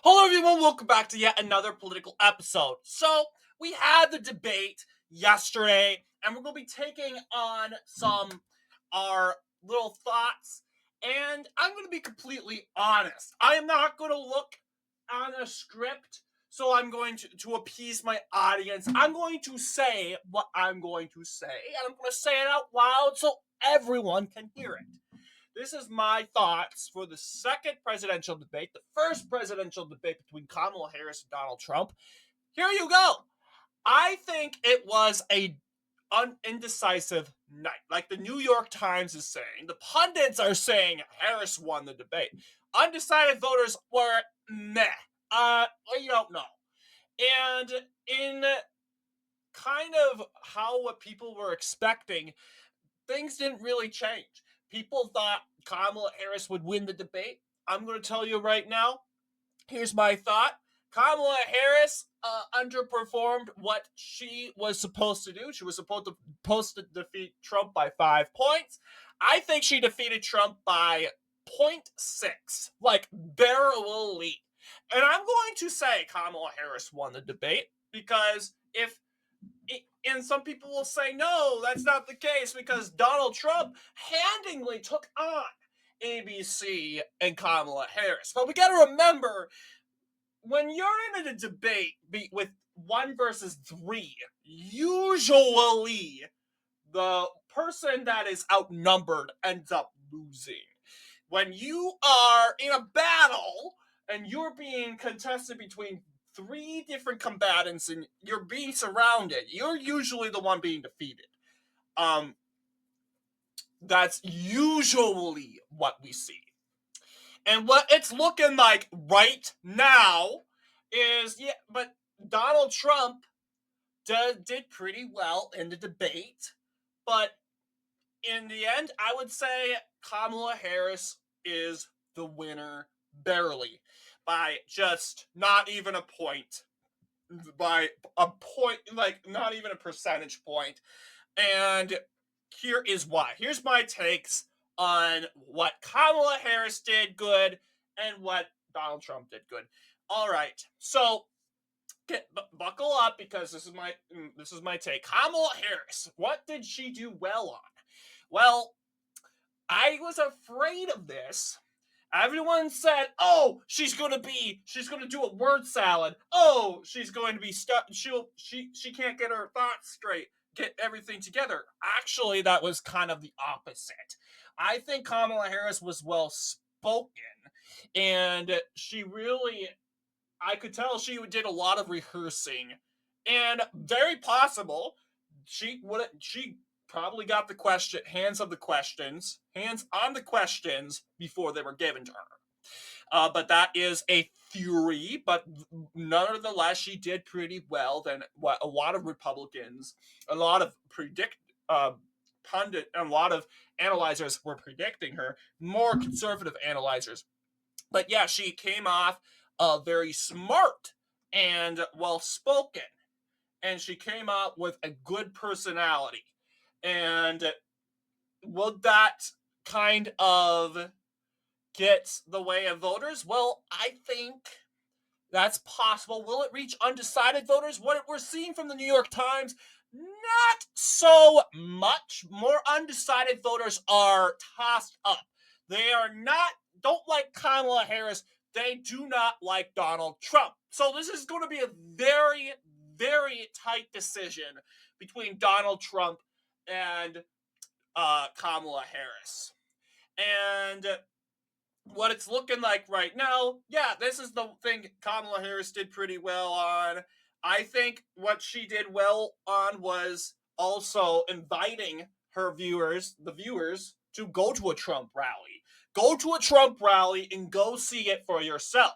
Hello, everyone. Welcome back to yet another political episode. So, we had the debate yesterday, and we're going to be taking on our little thoughts. And I'm going to be completely honest. I am not going to look on a script, so I'm going to appease my audience. I'm going to say what I'm going to say, and I'm going to say it out loud so everyone can hear it. This is my thoughts for the second presidential debate, the first presidential debate between Kamala Harris and Donald Trump. Here you go. I think it was a indecisive night. Like the New York Times is saying, the pundits are saying Harris won the debate. Undecided voters were meh. You don't know. And in kind of how what people were expecting, things didn't really change. People thought Kamala Harris would win the debate. I'm going to tell you right now. Here's my thought. Kamala Harris underperformed what she was supposed to do. She was supposed to defeat Trump by 5 points. I think she defeated Trump by point 0.6, like barely. And I'm going to say Kamala Harris won the debate because if and some people will say, no, that's not the case because Donald Trump handingly took on ABC and Kamala Harris. But we got to remember, when you're in a debate with 1 versus 3, usually the person that is outnumbered ends up losing. When you are in a battle and you're being contested between 3 different combatants and you're being surrounded, you're usually the one being defeated. That's usually what we see. And what it's looking like right now is, but Donald Trump did pretty well in the debate. But in the end, I would say Kamala Harris is the winner barely by just not even a point, by a point, like not even a percentage point. And here is why. Here's my takes on what Kamala Harris did good and what Donald Trump did good. All right, so buckle up because this is my take. Kamala Harris, what did she do well on? Well, I was afraid of this. Everyone said, "Oh, she's gonna do a word salad. Oh, she's going to be stuck. She can't get her thoughts straight, get everything together." Actually, that was kind of the opposite. I think Kamala Harris was well spoken, and I could tell she did a lot of rehearsing, and very possible she probably got the hands on the questions before they were given to her. But that is a theory. But nonetheless, she did pretty well than what a lot of Republicans, a lot of pundit, and a lot of analyzers were predicting her. More conservative analyzers. But yeah, she came off very smart and well spoken, and she came out with a good personality. And would that kind of get the way of voters? Well, I think that's possible. Will it reach undecided voters? What we're seeing from the New York Times, not so much. More undecided voters are tossed up. They don't like Kamala Harris. They do not like Donald Trump. So this is going to be a very, very tight decision between Donald Trump and Kamala Harris. And what it's looking like right now, yeah, this is the thing Kamala Harris did pretty well on. I think what she did well on was also inviting the viewers, to go to a Trump rally. Go to a Trump rally and go see it for yourself.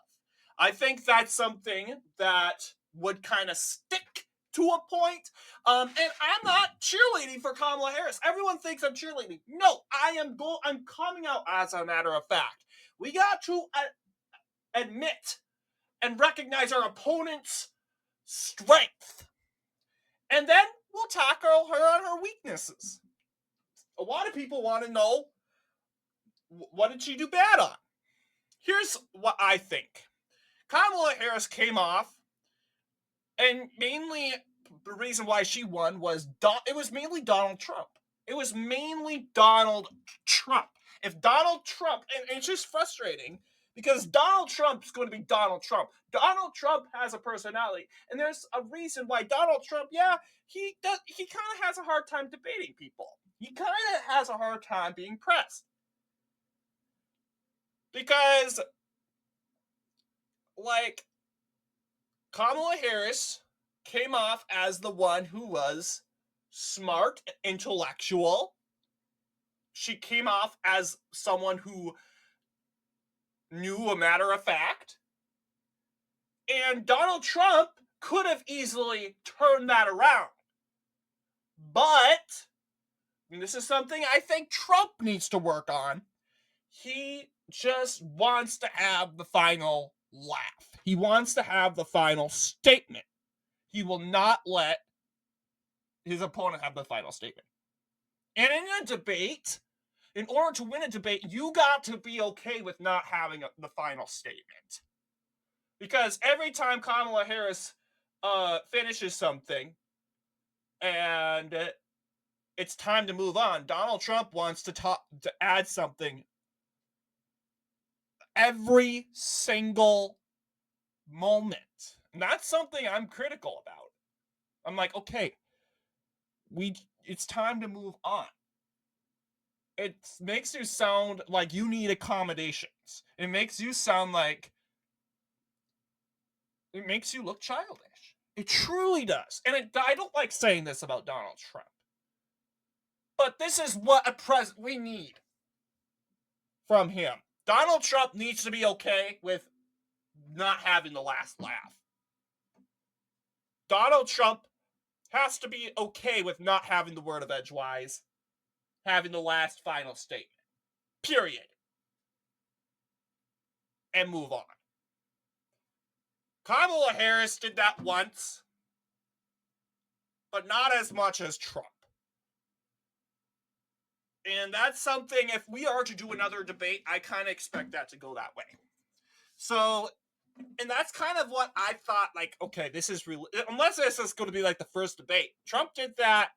I think that's something that would kind of stick to a point. And I'm not cheerleading for Kamala Harris. Everyone thinks I'm cheerleading. No, I'm coming out as a matter of fact. We got to admit and recognize our opponent's strength. And then we'll tackle her on her weaknesses. A lot of people want to know, what did she do bad on? Here's what I think. Kamala Harris came off, and mainly the reason why she won was it was mainly Donald Trump. It was mainly Donald Trump. If Donald Trump, and it's just frustrating because Donald Trump's going to be Donald Trump. Donald Trump has a personality, and there's a reason why Donald Trump, yeah, he kind of has a hard time debating people. He kind of has a hard time being pressed. Because, like, Kamala Harris came off as the one who was smart, intellectual. She came off as someone who knew a matter of fact. And Donald Trump could have easily turned that around. But, and this is something I think Trump needs to work on, he just wants to have the final laugh. He wants to have the final statement. He will not let his opponent have the final statement. And in a debate, in order to win a debate, you got to be okay with not having the final statement. Because every time Kamala Harris finishes something and it's time to move on, Donald Trump wants to add something every single moment. And that's something I'm critical about. I'm like, okay, it's time to move on. It makes you sound like you need accommodations. It makes you sound like it makes you look childish. It truly does. And I don't like saying this about Donald Trump. But this is what a president we need from him. Donald Trump needs to be okay with not having the last laugh. Donald Trump has to be okay with not having the word of edgewise, having the last final statement. Period. And move on. Kamala Harris did that once, but not as much as Trump. And that's something, if we are to do another debate, I kind of expect that to go that way. So, and that's kind of what I thought, like, okay, this is really, unless this is going to be like the first debate. Trump did that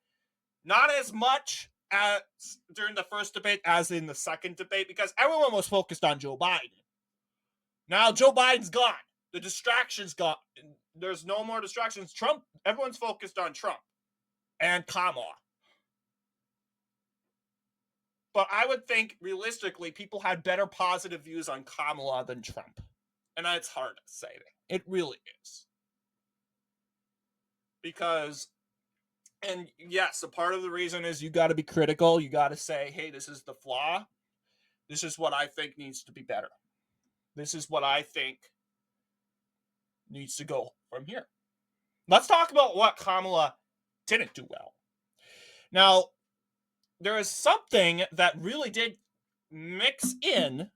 not as much as during the first debate as in the second debate, because everyone was focused on Joe Biden. Now Joe Biden's gone. The distraction's gone. There's no more distractions. Trump, everyone's focused on Trump and Kamala. But I would think, realistically, people had better positive views on Kamala than Trump. And that's hard to say. It really is. Because, and yes, a part of the reason is you got to be critical. You got to say, hey, this is the flaw. This is what I think needs to be better. This is what I think needs to go from here. Let's talk about what Kamala didn't do well. Now, there is something that really did mix in,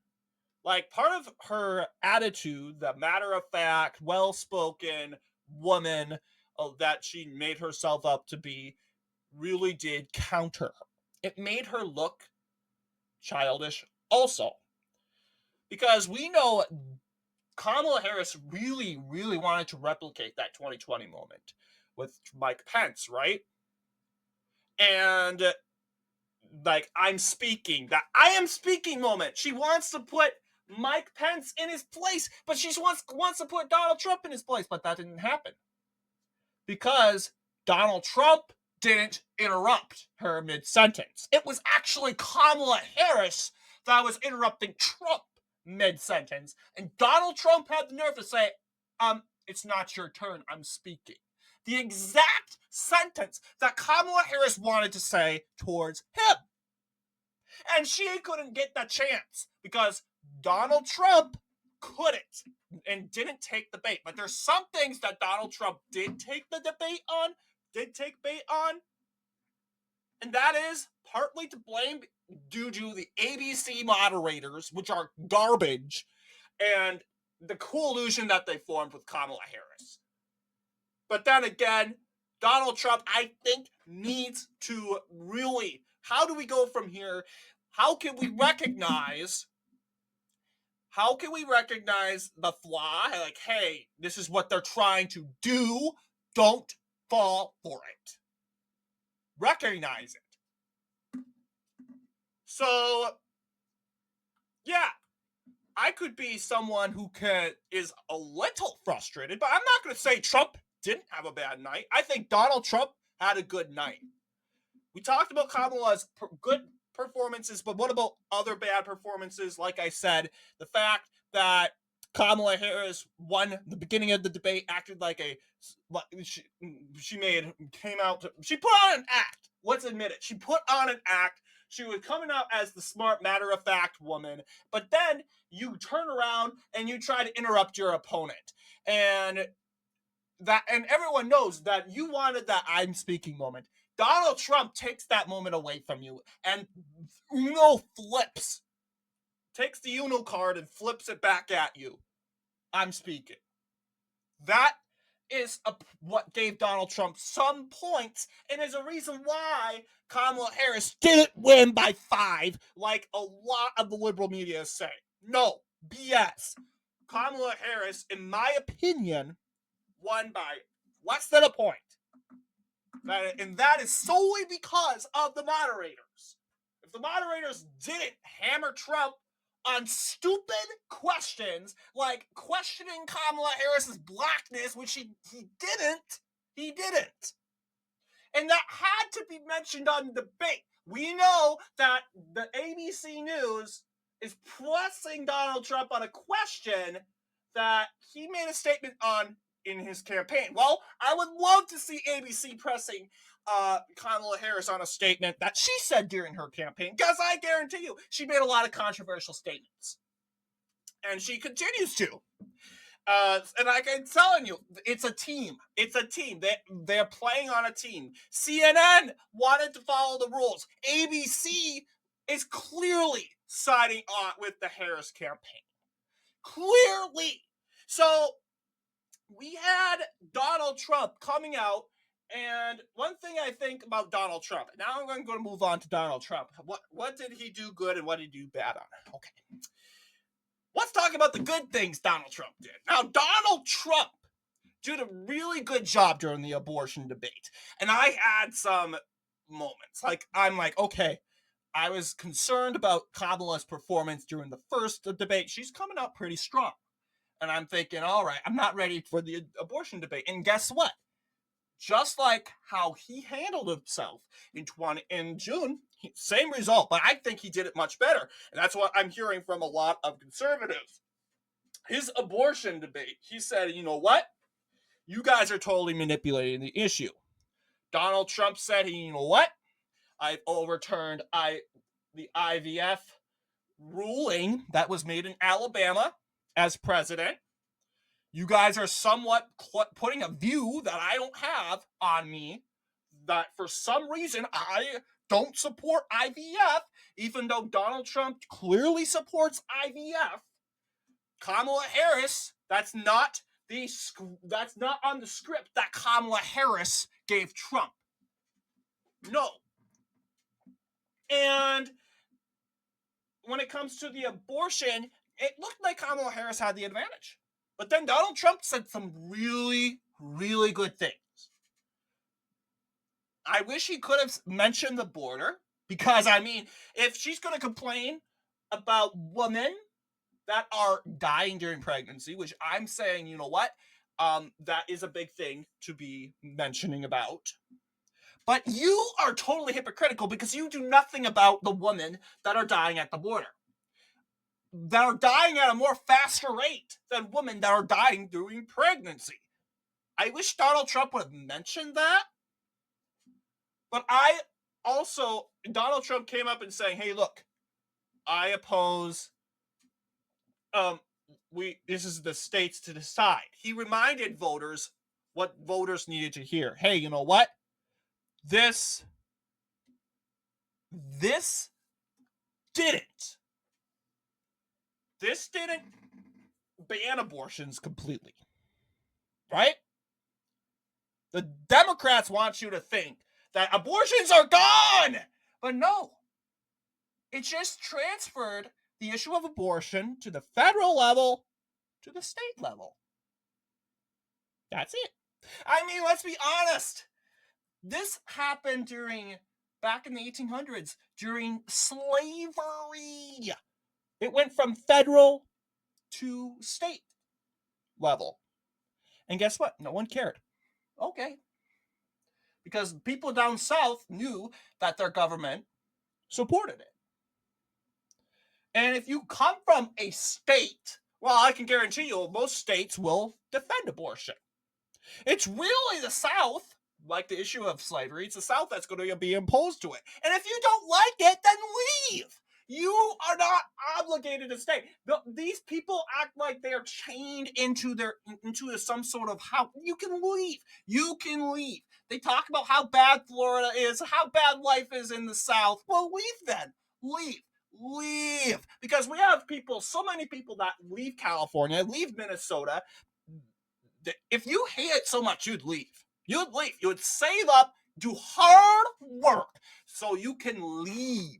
like part of her attitude, the matter of fact, well-spoken woman that she made herself up to be, really did counter her. It made her look childish also. Because we know Kamala Harris really, really wanted to replicate that 2020 moment with Mike Pence, right? And like, I'm speaking, that I am speaking moment. She wants to put Mike Pence in his place, but she wants to put Donald Trump in his place, but that didn't happen. Because Donald Trump didn't interrupt her mid-sentence. It was actually Kamala Harris that was interrupting Trump mid-sentence, and Donald Trump had the nerve to say, it's not your turn, I'm speaking. The exact sentence that Kamala Harris wanted to say towards him. And she couldn't get that chance because Donald Trump couldn't and didn't take the bait. But there's some things that Donald Trump did take the bait on, and that is partly to blame due to the ABC moderators, which are garbage, and the collusion that they formed with Kamala Harris. But then again, Donald Trump, I think, needs to really, how do we go from here? How can we recognize How can we recognize the flaw? Like, hey, this is what they're trying to do. Don't fall for it. Recognize it. So, yeah, I could be someone who is a little frustrated, but I'm not going to say Trump didn't have a bad night. I think Donald Trump had a good night. We talked about Kamala's good performances, but what about other bad performances? Like I said, the fact that Kamala Harris won the beginning of the debate, acted like she put on an act. Let's admit it. She put on an act. She was coming out as the smart, matter-of-fact woman, but then you turn around and you try to interrupt your opponent. And everyone knows that you wanted that I'm speaking moment. Donald Trump takes that moment away from you and takes the Uno card and flips it back at you. I'm speaking. That is what gave Donald Trump some points and is a reason why Kamala Harris didn't win by 5 like a lot of the liberal media is saying. No, BS. Kamala Harris, in my opinion, won by less than a point. And that is solely because of the moderators. If the moderators didn't hammer Trump on stupid questions, like questioning Kamala Harris's blackness, which he didn't. And that had to be mentioned on the debate. We know that the ABC News is pressing Donald Trump on a question that he made a statement on in his campaign. Well, I would love to see ABC pressing Kamala Harris on a statement that she said during her campaign, because I guarantee you she made a lot of controversial statements. And she continues to. And like I'm telling you, it's a team. It's a team. They're playing on a team. CNN wanted to follow the rules. ABC is clearly siding on with the Harris campaign. Clearly. So we had Donald Trump coming out, and one thing I think about Donald Trump, now I'm going to move on to Donald Trump. What did he do good and what did he do bad on? Okay. Let's talk about the good things Donald Trump did. Now, Donald Trump did a really good job during the abortion debate. And I had some moments. I'm like, okay, I was concerned about Kamala's performance during the first debate. She's coming out pretty strong. And I'm thinking, all right, I'm not ready for the abortion debate. And guess what? Just like how he handled himself in June, same result, but I think he did it much better. And that's what I'm hearing from a lot of conservatives. His abortion debate, he said, you know what? You guys are totally manipulating the issue. Donald Trump said, you know what? I've overturned the IVF ruling that was made in Alabama as president. You guys are somewhat putting a view that I don't have on me, that for some reason I don't support IVF, even though Donald Trump clearly supports IVF. Kamala Harris, that's not on the script that Kamala Harris gave Trump. No. And when it comes to the abortion, it looked like Kamala Harris had the advantage. But then Donald Trump said some really, really good things. I wish he could have mentioned the border, because, I mean, if she's going to complain about women that are dying during pregnancy, which I'm saying, you know what, that is a big thing to be mentioning about. But you are totally hypocritical because you do nothing about the women that are dying at the border, that are dying at a more faster rate than women that are dying during pregnancy. I wish Donald Trump would have mentioned that. But Donald Trump came up and saying, hey, look, I oppose, this is the states to decide. He reminded voters what voters needed to hear. Hey, you know what? This didn't ban abortions completely, right? The Democrats want you to think that abortions are gone, but no, it just transferred the issue of abortion to the federal level to the state level. That's it. I mean, let's be honest. This happened back in the 1800s, during slavery. It went from federal to state level. And guess what? No one cared. Okay. Because people down south knew that their government supported it. And if you come from a state, well, I can guarantee you most states will defend abortion. It's really the South, like the issue of slavery, it's the South that's going to be imposed to it. And if you don't like it, then leave. You are not obligated to stay. These people act like they are chained into some sort of house. You can leave. You can leave. They talk about how bad Florida is, how bad life is in the South. Well, leave then. Leave. Because we have so many people that leave California, leave Minnesota. If you hate it so much, you'd leave. You would save up, do hard work so you can leave.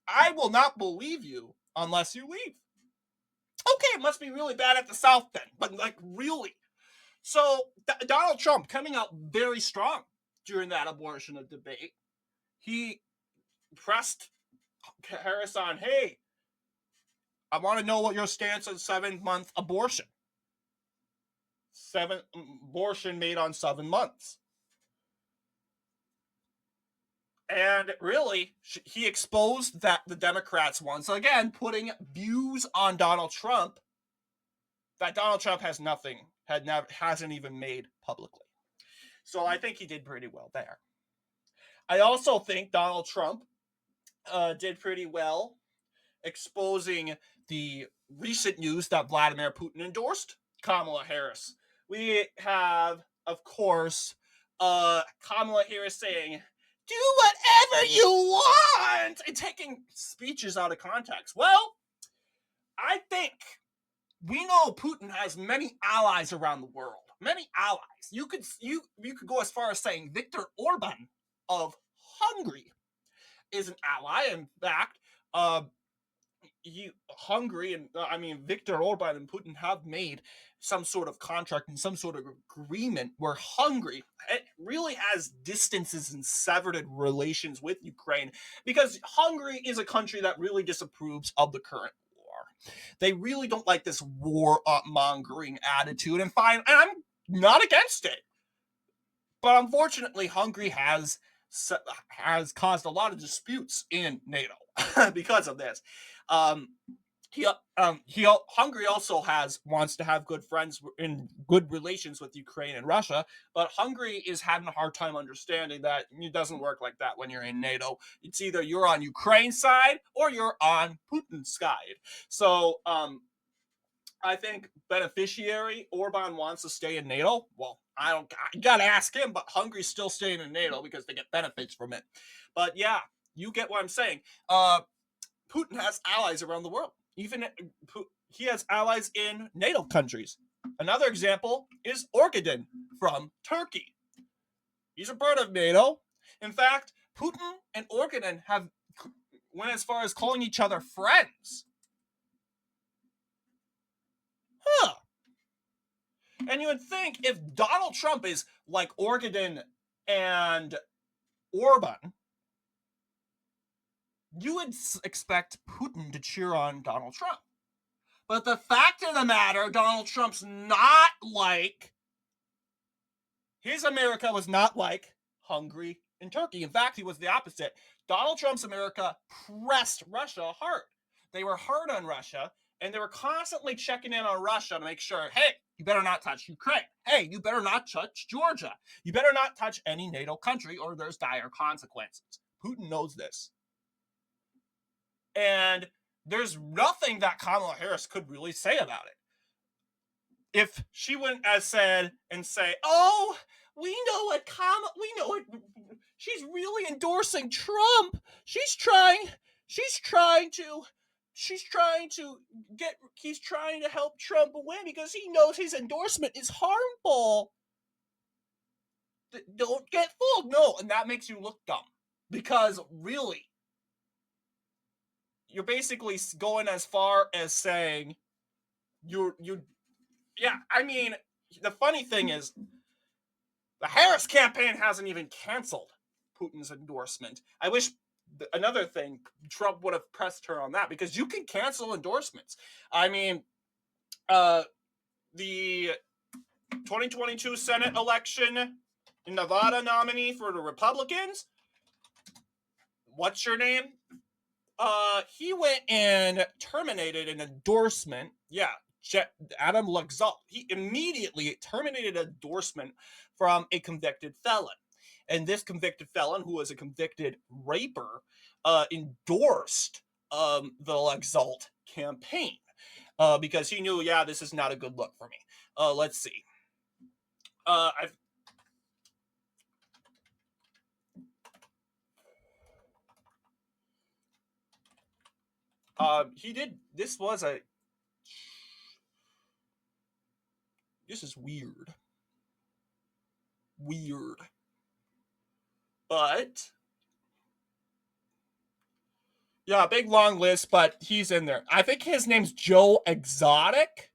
I will not believe you unless you leave. Okay, it must be really bad at the South then, but like really. So Donald Trump coming out very strong during that abortion debate. He pressed Harris on, hey, I want to know what your stance on 7-month abortion. Abortion made on 7 months. And really, he exposed that the Democrats once again putting views on Donald Trump that Donald Trump hasn't even made publicly. So I think he did pretty well there. I also think Donald Trump did pretty well exposing the recent news that Vladimir Putin endorsed Kamala Harris. We have, of course, Kamala Harris saying, do whatever you want, and taking speeches out of context. Well, I think we know Putin has many allies around the world. Many allies. You could go as far as saying Viktor Orban of Hungary is an ally. In fact, Viktor Orban and Putin have made some sort of contract and some sort of agreement where Hungary really has distances and severed relations with Ukraine, because Hungary is a country that really disapproves of the current war. They really don't like this war mongering attitude, and I'm not against it. But unfortunately, Hungary has caused a lot of disputes in NATO because of this. Hungary also wants to have good friends in good relations with Ukraine and Russia, but Hungary is having a hard time understanding that it doesn't work like that when you're in NATO. It's either you're on Ukraine's side or you're on Putin's side. So I think beneficiary Orban wants to stay in NATO. Well, I gotta ask him, but Hungary's still staying in NATO because they get benefits from it. But yeah, you get what I'm saying. Putin has allies around the world. Even he has allies in NATO countries. Another example is Orgedan from Turkey. He's a part of NATO. In fact, Putin and Orgedan went as far as calling each other friends. Huh. And you would think if Donald Trump is like Orgedan and Orban, you would expect Putin to cheer on Donald Trump. But the fact of the matter, Donald Trump's not like, his America was not like Hungary and Turkey. In fact, he was the opposite. Donald Trump's America pressed Russia hard. They were hard on Russia, and they were constantly checking in on Russia to make sure, hey, you better not touch Ukraine. Hey, you better not touch Georgia. You better not touch any NATO country or there's dire consequences. Putin knows this. And there's nothing that Kamala Harris could really say about it. If she went as said and say, oh, we know it, she's really endorsing Trump. He's trying to help Trump win because he knows his endorsement is harmful. Don't get fooled. No, and that makes you look dumb. Because really, you're basically going as far as saying yeah, I mean, the funny thing is the Harris campaign hasn't even canceled Putin's endorsement. I wish another thing, Trump would have pressed her on that, because you can cancel endorsements. I mean, the 2022 Senate election, Nevada nominee for the Republicans, what's your name? He went and terminated an endorsement. Yeah, Adam Luxalt. He immediately terminated an endorsement from a convicted felon. And this convicted felon, who was a convicted raper, endorsed the Luxalt campaign because he knew, yeah, this is not a good look for me. Let's see. I've he did. This is weird. But yeah, big long list, but he's in there. I think his name's Joe Exotic.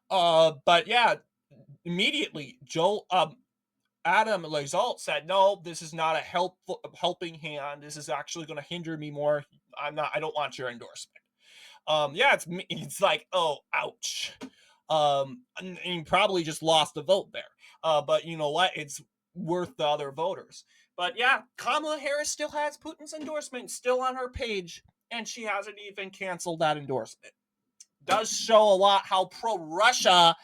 But yeah, immediately Adam Laxalt said, no, this is not a helping hand. This is actually going to hinder me more. I don't want your endorsement. Yeah, it's like, oh, ouch. And he probably just lost the vote there. But you know what? It's worth the other voters. But yeah, Kamala Harris still has Putin's endorsement still on her page, and she hasn't even canceled that endorsement. Does show a lot how pro-Russia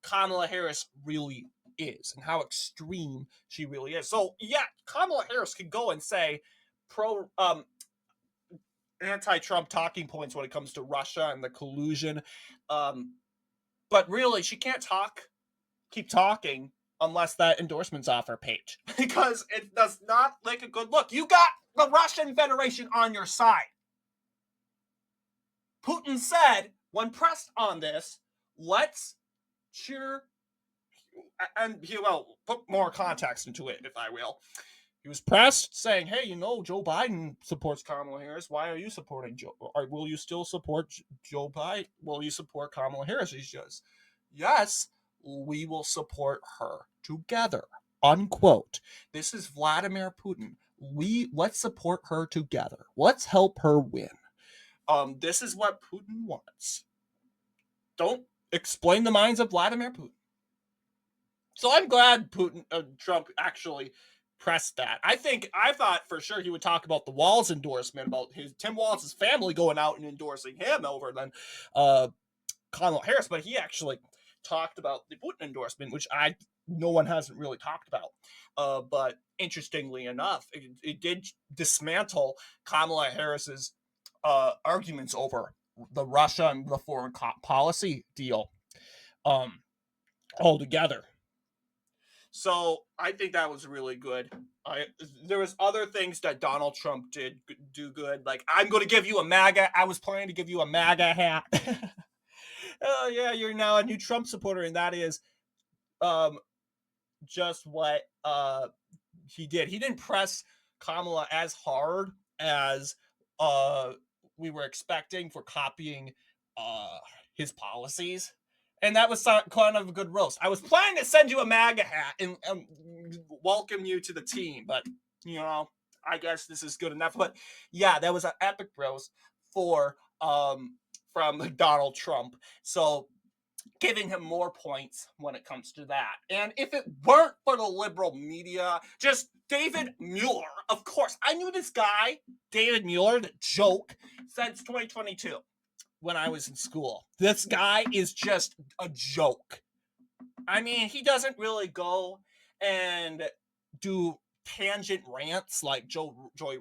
Kamala Harris really is and how extreme she really is. So yeah, Kamala Harris could go and say pro anti-Trump talking points when it comes to Russia and the collusion. But really, she can't keep talking unless that endorsement's off her page because it does not make a good look. You got the Russian Federation on your side. Putin said, when pressed on this, let's cheer, and he will put more context into it, if I will. He was pressed saying, hey, Joe Biden supports Kamala Harris. Why are you supporting Joe? Or will you still support Joe Biden? Will you support Kamala Harris? He says, yes, we will support her together, unquote. This is Vladimir Putin. Let's support her together. Let's help her win. This is what Putin wants. Don't explain the minds of Vladimir Putin. So I'm glad Trump actually pressed that. I thought for sure he would talk about the Walz endorsement, about Tim Walz's family going out and endorsing him over than Kamala Harris, but he actually talked about the Putin endorsement, which no one hasn't really talked about. But interestingly enough, it did dismantle Kamala Harris's arguments over the Russia and the foreign policy deal altogether. So I think that was really good. There was other things that Donald Trump did do good. Like, I'm going to give you a MAGA. I was planning to give you a MAGA hat. Oh yeah, you're now a new Trump supporter, and that is just what he did. He didn't press Kamala as hard as we were expecting for copying his policies. And that was kind of a good roast. I was planning to send you a MAGA hat and welcome you to the team, but I guess this is good enough. But yeah, that was an epic roast from Donald Trump. So giving him more points when it comes to that. And if it weren't for the liberal media, just David Mueller, of course, I knew this guy, David Mueller, the joke, since 2022 when I was in school. This guy is just a joke. I mean, he doesn't really go and do tangent rants like Joy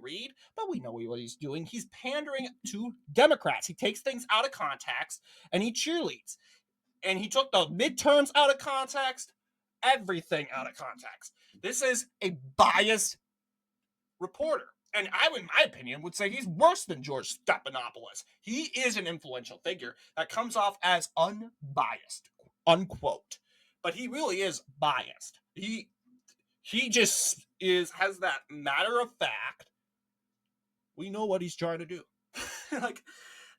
Reid, but we know what he's doing. He's pandering to Democrats. He takes things out of context and he cheerleads. And he took the midterms out of context, everything out of context. This is a biased reporter. And I, in my opinion, would say he's worse than George Stephanopoulos. He is an influential figure that comes off as unbiased, unquote. But he really is biased. He just has that matter of fact We know what he's trying to do. Like,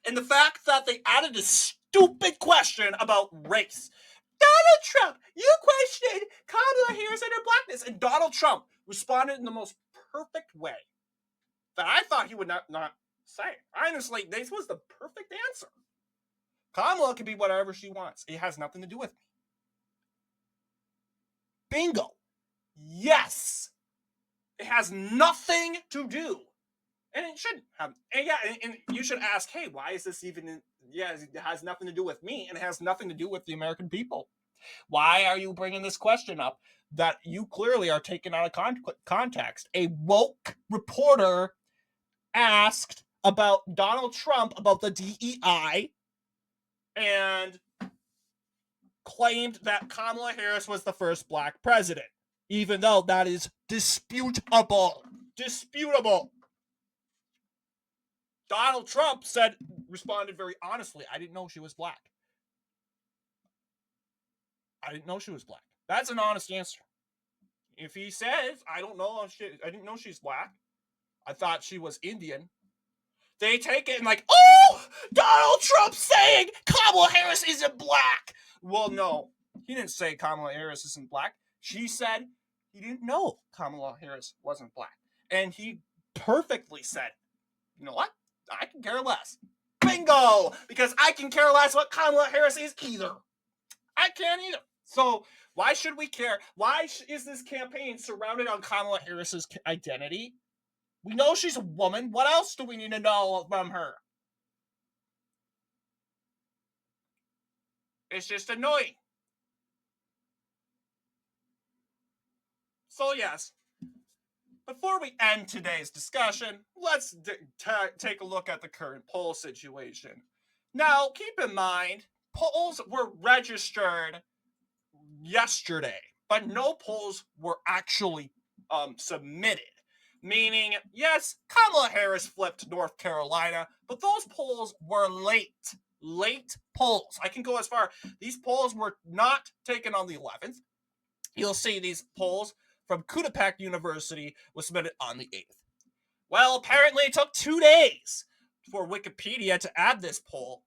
and the fact that they added a stupid question about race. Donald Trump, you questioned Kamala Harris and her blackness, and Donald Trump responded in the most perfect way that I thought he would not say. Honestly, this was the perfect answer. Kamala can be whatever she wants. It has nothing to do with me. Bingo. Yes. It has nothing to do. And it shouldn't have. And yeah, and you should ask, hey, why is this even it has nothing to do with me, and it has nothing to do with the American people. Why are you bringing this question up that you clearly are taking out of context? A woke reporter asked about Donald Trump, about the DEI, and claimed that Kamala Harris was the first black president, even though that is disputable. Disputable. Donald Trump responded very honestly, I didn't know she was black. I didn't know she was black. That's an honest answer. If he says, I didn't know she's black, I thought she was Indian, they take it and like, oh, Donald Trump saying Kamala Harris isn't black. Well, no, he didn't say Kamala Harris isn't black. She said he didn't know Kamala Harris wasn't black. And he perfectly said, you know what? I can care less. Bingo! Because I can care less what Kamala Harris is either. I can't either. So why should we care? Why is this campaign surrounded on Kamala Harris's identity? We know she's a woman. What else do we need to know from her? It's just annoying. So yes, before we end today's discussion, let's take a look at the current poll situation. Now, keep in mind, polls were registered yesterday, but no polls were actually submitted. Meaning, yes, Kamala Harris flipped North Carolina, but those polls were late polls. I can go as far. These polls were not taken on the 11th. You'll see these polls from Cotopaxi University was submitted on the 8th. Well, apparently it took 2 days for Wikipedia to add this poll,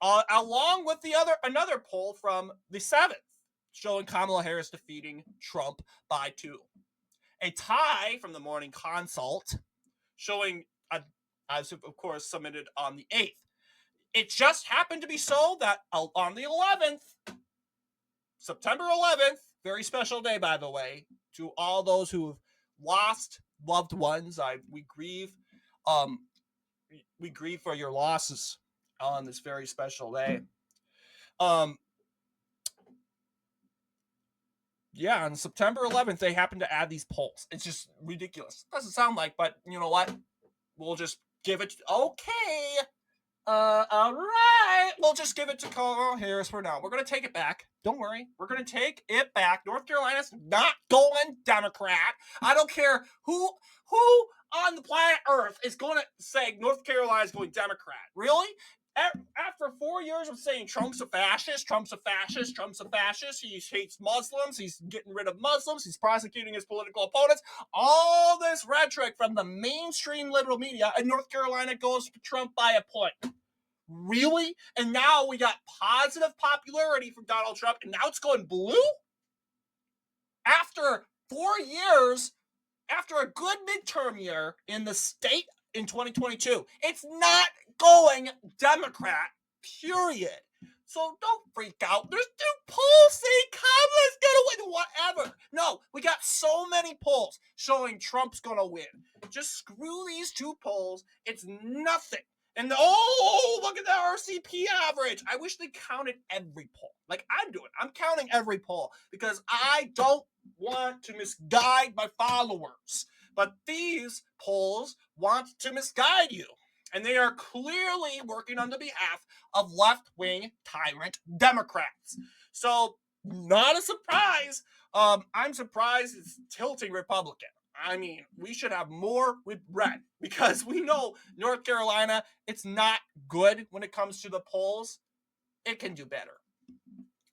along with another poll from the 7th, showing Kamala Harris defeating Trump by 2. A tie from the Morning Consult, showing, as of course, submitted on the 8th. It just happened to be so that on the 11th, September 11th, very special day, by the way, to all those who have lost loved ones. We grieve for your losses on this very special day. Yeah, on September 11th, they happened to add these polls. It's just ridiculous. Doesn't sound like, but you know what? We'll just give it. Okay. All right. We'll just give it to Kamala Harris for now. We're going to take it back. Don't worry. We're going to take it back. North Carolina's not going Democrat. I don't care who on the planet Earth is going to say North Carolina is going Democrat. Really? After 4 years of saying Trump's a fascist, he hates Muslims, he's getting rid of Muslims, he's prosecuting his political opponents, all this rhetoric from the mainstream liberal media, and North Carolina goes for Trump by a point. Really? And now we got positive popularity from Donald Trump, and now it's going blue? After 4 years, after a good midterm year in the state in 2022, it's not going Democrat, period. So don't freak out. There's two polls saying Kamala's gonna win, whatever. No, we got so many polls showing Trump's gonna win. Just screw these 2 polls. It's nothing. And look at the RCP average. I wish they counted every poll. Like I'm doing. I'm counting every poll because I don't want to misguide my followers. But these polls want to misguide you. And they are clearly working on the behalf of left-wing tyrant Democrats. So, not a surprise. I'm surprised it's tilting Republican. I mean, we should have more with red because we know North Carolina, it's not good when it comes to the polls. It can do better.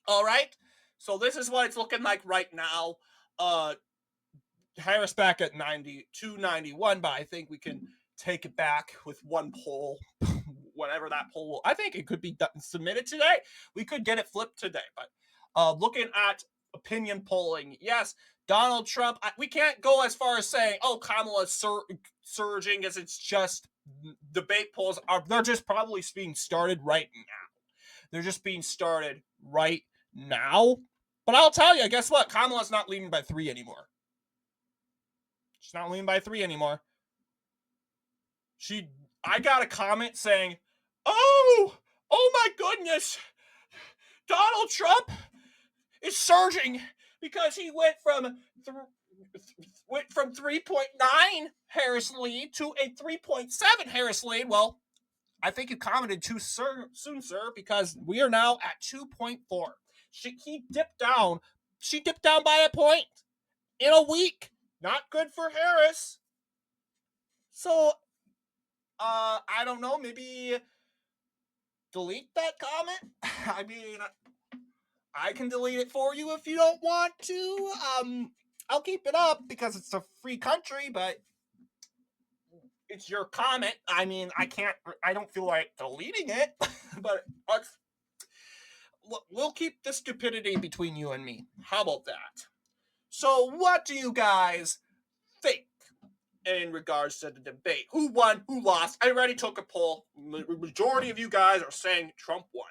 All right? So this is what it's looking like right now. Harris back at 92, 91, but I think we can take it back with one poll, whenever that poll, I think it could be submitted today. We could get it flipped today, but looking at opinion polling, yes, Donald Trump, we can't go as far as saying, oh, Kamala's surging, as it's just debate polls they're just probably being started right now. They're just being started right now. But I'll tell you, guess what? Kamala's not leading by 3 anymore. She's not leading by 3 anymore. I got a comment saying, oh my goodness, Donald Trump is surging because he went from 3.9 Harris lead to a 3.7 Harris lead. Well, I think you commented too soon, sir, because we are now at 2.4. She dipped down. She dipped down by a point in a week. Not good for Harris. So, I don't know, maybe delete that comment? I mean, I can delete it for you if you don't want to. I'll keep it up because it's a free country, but it's your comment. I mean, I don't feel like deleting it, but we'll keep the stupidity between you and me. How about that? So, what do you guys think in regards to the debate? Who won? Who lost? I already took a poll. Majority of you guys are saying Trump won.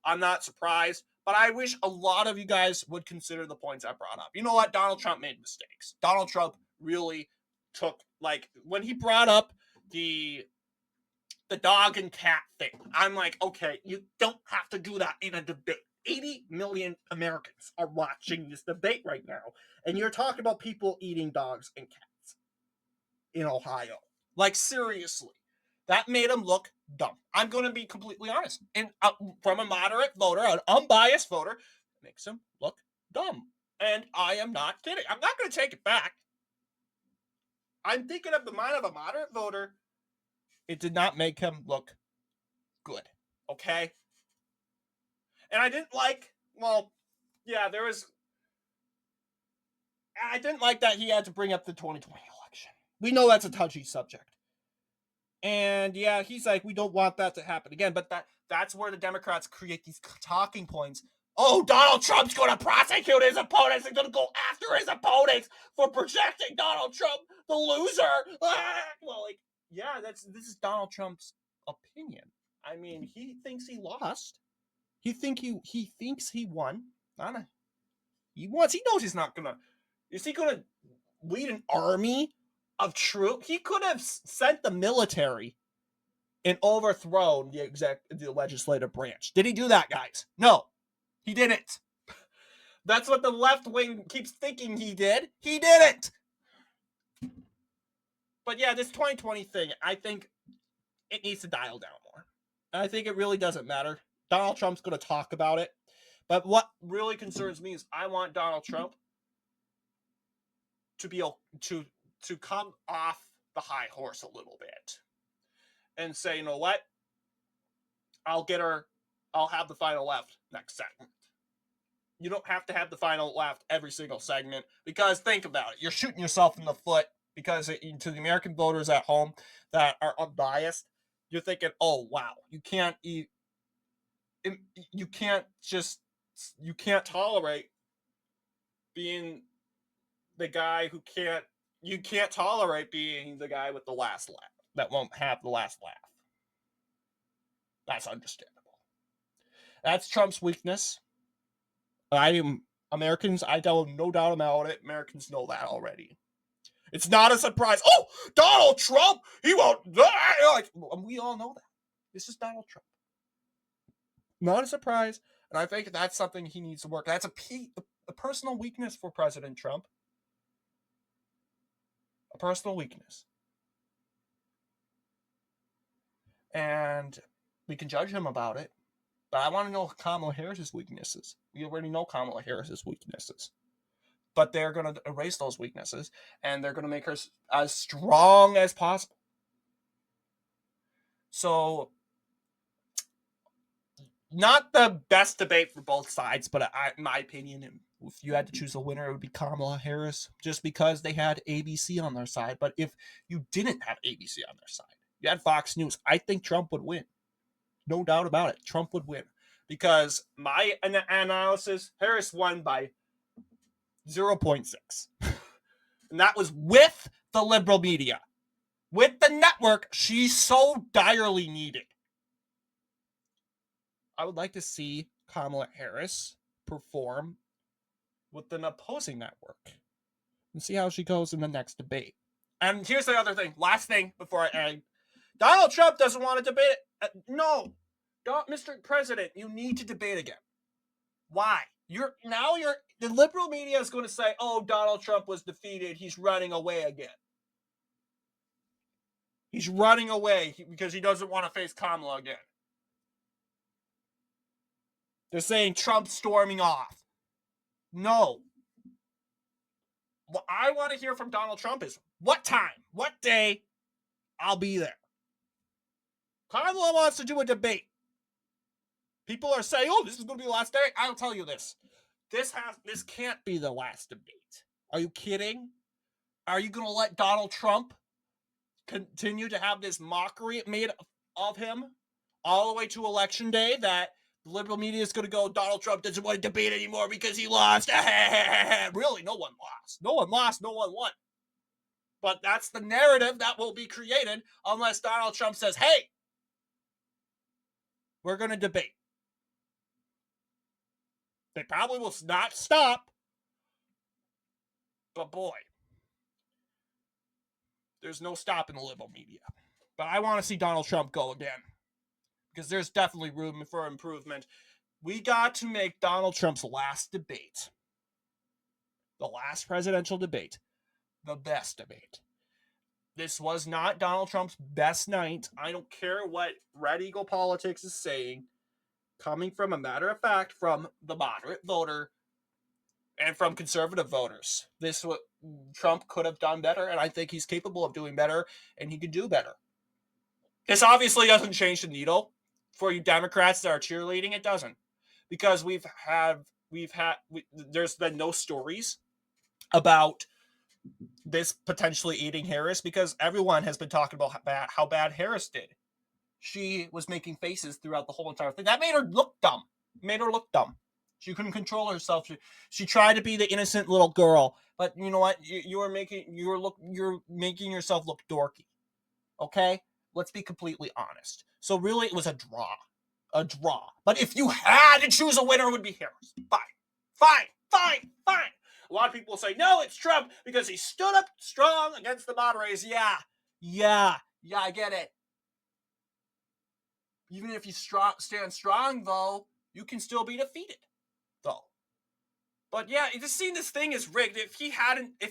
I'm not surprised, but I wish a lot of you guys would consider the points I brought up. You know what? Donald Trump made mistakes. Donald Trump really took, like, when he brought up the dog and cat thing, I'm like, okay, you don't have to do that in a debate. 80 million Americans are watching this debate right now, and you're talking about people eating dogs and cats in Ohio. Like, seriously. That made him look dumb. I'm going to be completely honest. And from a moderate voter, an unbiased voter, it makes him look dumb. And I am not kidding. I'm not going to take it back. I'm thinking of the mind of a moderate voter. It did not make him look good. Okay? And I didn't like, well, yeah, I didn't like that he had to bring up the 2020 election. We know that's a touchy subject. And yeah, he's like, we don't want that to happen again. But that's where the Democrats create these talking points. Oh, Donald Trump's going to prosecute his opponents and going to go after his opponents for projecting Donald Trump, the loser. Well, like, yeah, this is Donald Trump's opinion. I mean, he thinks he lost. He thinks he won. He wants. He knows he's not gonna. Is he gonna lead an army of troops? He could have sent the military and overthrown the legislative branch. Did he do that, guys? No, he didn't. That's what the left wing keeps thinking he did. He didn't. But yeah, this 2020 thing, I think it needs to dial down more. I think it really doesn't matter. Donald Trump's going to talk about it. But what really concerns me is I want Donald Trump to be to come off the high horse a little bit and say, you know what? I'll have the final left next segment. You don't have to have the final left every single segment, because think about it. You're shooting yourself in the foot, because to the American voters at home that are unbiased, you're thinking, oh, wow, you can't tolerate being the guy you can't tolerate being the guy with the last laugh, that won't have the last laugh. That's understandable. That's Trump's weakness. Americans, I tell them, no doubt about it. Americans know that already. It's not a surprise. Oh, Donald Trump, he won't. Like, we all know that. This is Donald Trump. Not a surprise. And I think that's something he needs to work. That's a personal weakness for President Trump. A personal weakness. And we can judge him about it. But I want to know Kamala Harris's weaknesses. We already know Kamala Harris's weaknesses. But they're going to erase those weaknesses, and they're going to make her as strong as possible. So, not the best debate for both sides, but in my opinion, If you had to choose a winner, it would be Kamala Harris, just because they had ABC on their side. But if you didn't have ABC on their side, you had Fox News, I think Trump would win. No doubt about it. Trump would win. Because my analysis, Harris won by 0.6. And that was with the liberal media. With the network she so direly needed. I would like to see Kamala Harris perform with an opposing network and see how she goes in the next debate. And here's the other thing. Last thing before I end. Donald Trump doesn't want to debate it. No. Mr. President, you need to debate again. Why? The liberal media is going to say, oh, Donald Trump was defeated. He's running away again. He's running away because he doesn't want to face Kamala again. They're saying Trump's storming off. No. What I want to hear from Donald Trump is what time, what day, I'll be there. Kamala wants to do a debate. People are saying, oh, this is going to be the last day. I'll tell you this. This can't be the last debate. Are you kidding? Are you going to let Donald Trump continue to have this mockery made of him all the way to Election Day that the liberal media is going to go, Donald Trump doesn't want to debate anymore because he lost? Really, no one lost. No one lost. No one won. But that's the narrative that will be created unless Donald Trump says, hey, we're going to debate. They probably will not stop. But boy, there's no stopping the liberal media. But I want to see Donald Trump go again, because there's definitely room for improvement. We got to make Donald Trump's last debate, the last presidential debate, the best debate. This was not Donald Trump's best night. I don't care what Red Eagle Politics is saying. Coming from a matter of fact from the moderate voter and from conservative voters. Trump could have done better, and I think he's capable of doing better, and he can do better. This obviously doesn't change the needle for you Democrats that are cheerleading. It doesn't, because there's been no stories about this potentially aiding Harris, because everyone has been talking about how bad Harris did. She was making faces throughout the whole entire thing. That made her look dumb. She couldn't control herself. She tried to be the innocent little girl, but you know what? You're making yourself look dorky. Okay? Let's be completely honest. So really, it was a draw. But if you had to choose a winner, it would be Harris. Fine. A lot of people say, no, it's Trump because he stood up strong against the moderators. Yeah, I get it. Even if you stand strong, though, you can still be defeated, though. But yeah, it just seems this thing is rigged. If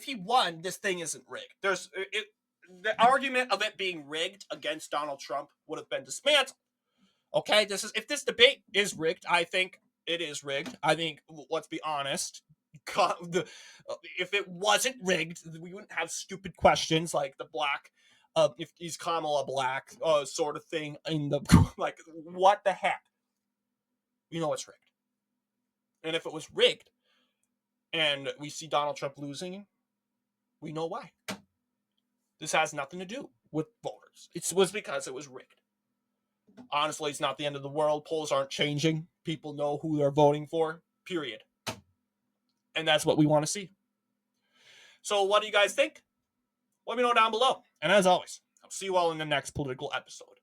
he won, this thing isn't rigged. The argument of it being rigged against Donald Trump would have been dismantled. Okay, if this debate is rigged, I think it is rigged. I think, let's be honest, if it wasn't rigged, we wouldn't have stupid questions like the black, if he's Kamala black, sort of thing in the like, what the heck? You know it's rigged. And if it was rigged, and we see Donald Trump losing, we know why. This has nothing to do with voters. It was because it was rigged. Honestly, it's not the end of the world. Polls aren't changing. People know who they're voting for, period. And that's what we want to see. So what do you guys think? Let me know down below. And as always, I'll see you all in the next political episode.